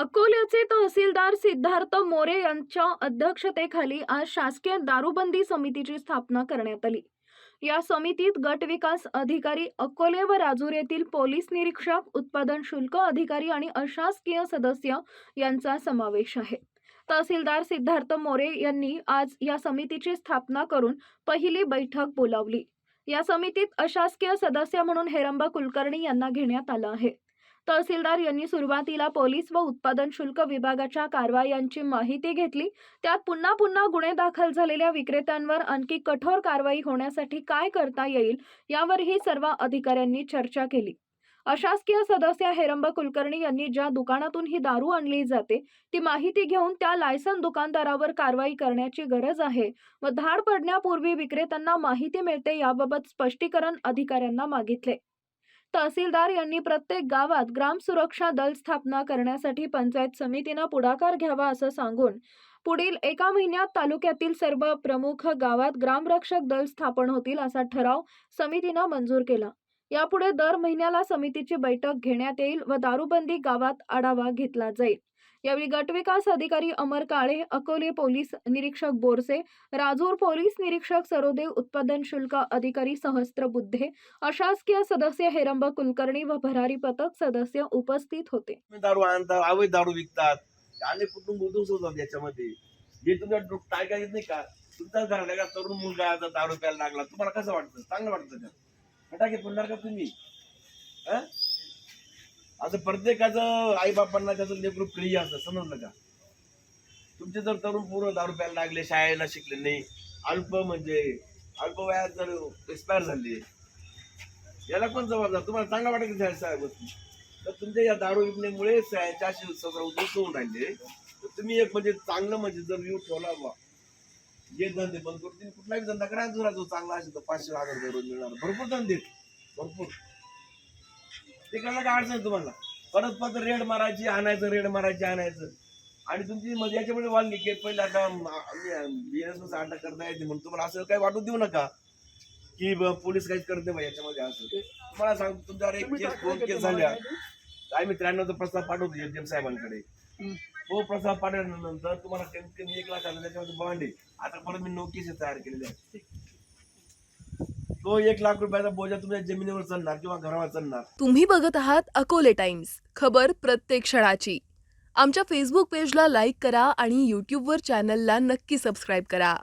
अकोल्याचे तहसीलदार सिद्धार्थ मोरे यांच्या अध्यक्षतेखाली आज शासकीय दारूबंदी समितीची स्थापना करण्यात आली। या समितीत गट विकास अधिकारी अकोले व राजूर येथील पोलीस निरीक्षक, उत्पादन शुल्क अधिकारी आणि अशासकीय सदस्य यांचा समावेश आहे। तहसीलदार सिद्धार्थ मोरे यांनी आज या समितीची स्थापना करून पहिली बैठक बोलावली। या समितीत अशासकीय सदस्य म्हणून हेरंबा कुलकर्णी यांना घेण्यात आलं आहे। तहसीलदार यांनी सुरुवातीला पोलीस व उत्पादन शुल्क विभागाच्या कारवायांची माहिती घेतली। त्यात पुन्हा पुन्हा गुन्हे दाखल झालेल्या विक्रेत्यांवर आणखी कठोर कारवाई होण्यासाठी काय करता येईल यावरही सर्व अधिकाऱ्यांनी चर्चा केली। अशासकीय सदस्य हेरंबा कुलकर्णी यांनी ज्या दुकानातून ही दारू आणली जाते ती माहिती घेऊन त्या लायसन दुकानदारावर कारवाई करण्याची गरज आहे व धाड पडण्यापूर्वी विक्रेत्यांना माहिती मिळते याबाबत स्पष्टीकरण अधिकाऱ्यांना मागितले। तहसीलदार यांनी प्रत्येक गावात ग्राम सुरक्षा दल स्थापना करण्यासाठी पंचायत समितीने पुढाकार घ्यावा असं सांगून पुढील 1 महिन्यात तालुक्यातील सर्व प्रमुख गावात ग्रामरक्षक दल स्थापन होतील असा ठराव समितीने मंजूर केला। यापुढे दर महिन्याला समितीची बैठक घेण्यात येईल व दारूबंदी गावात आढावा घेतला जाईल। यावेळी गटविकास अधिकारी अमर काळे, अकोले पोलीस निरीक्षक बोरसे, राजूर पोलीस निरीक्षक सरोदेव, उत्पादन शुल्क अधिकारी सहस्त्र बुद्धे, अशासकीय सदस्य हेरंबा कुलकर्णी व भरारी पथक सदस्य उपस्थित होते। दारू आणतात, अवैध दारू विकतात, अनेक कुटुंब उद्ध्वस्त होतात याच्यामध्ये। हे तुम्ही टाळता येत नाही का? तुमच्याच घराला का तरुण मुलगा आता दारू प्यायला लागला, तुम्हाला कसं वाटतं? चांगलं वाटतं का? फटाके फोडणार का तुम्ही? आता प्रत्येकाचं आई बापांना त्याचं लेकरू प्रिय असतं, समजलं का? तुमचे जर तरुण पूर्ण दारू प्यायला लागले, शाळेला शिकले नाही, अल्प वयात जर एक्सपायर झाले, याला कोण जबाबदार? तुम्हाला चांगला वाटत की सगळ्या गोष्टी? तर तुमच्या या दारू विकण्यामुळे चारशे सगळं उद्ध्वस्त होऊन राहिले। तर तुम्ही एक म्हणजे चांगलं म्हणजे जर व्ह्यू ठेवला बा, जे धंदे बंद करतील, कुठलाही धंदा करा जो चांगला असेल तर 500,000 रुपये रोज मिळणार, भरपूर धंदे भरपूर। ते करायला काय अडचण तुम्हाला? परत रेड मारायची आणायचं आणि तुमची म्हणजे याच्यामध्ये वाढली की पहिले आता बिझनेस अटक करता येते म्हणून तुम्हाला असं काही वाटून देऊ नका की पोलीस काहीच करत नाही याच्यामध्ये। असं तुम्हाला सांगतो, तुमच्यावर एक केस 2 केस झाल्या, आम्ही 93 प्रस्ताव पाठवतो एसडीएम साहेबांकडे। तो प्रस्ताव पाठवल्यानंतर तुम्हाला कमीत कमी 1 लाख त्याच्यामध्ये बॉन्ड आहे। आता परत मी 9 केसेस तयार केलेले आहेत। तो 1 लाख रुपयाचा बोजा तुमच्या जमिनीवर चालणार किंवा घरावर चालणार। तुम्ही बघत आहात अकोले टाइम्स, खबर प्रत्येक क्षणाची। आमच्या फेसबुक पेजला लाईक करा आणि यूट्यूबवर चॅनलला नक्की सबस्क्राईब करा।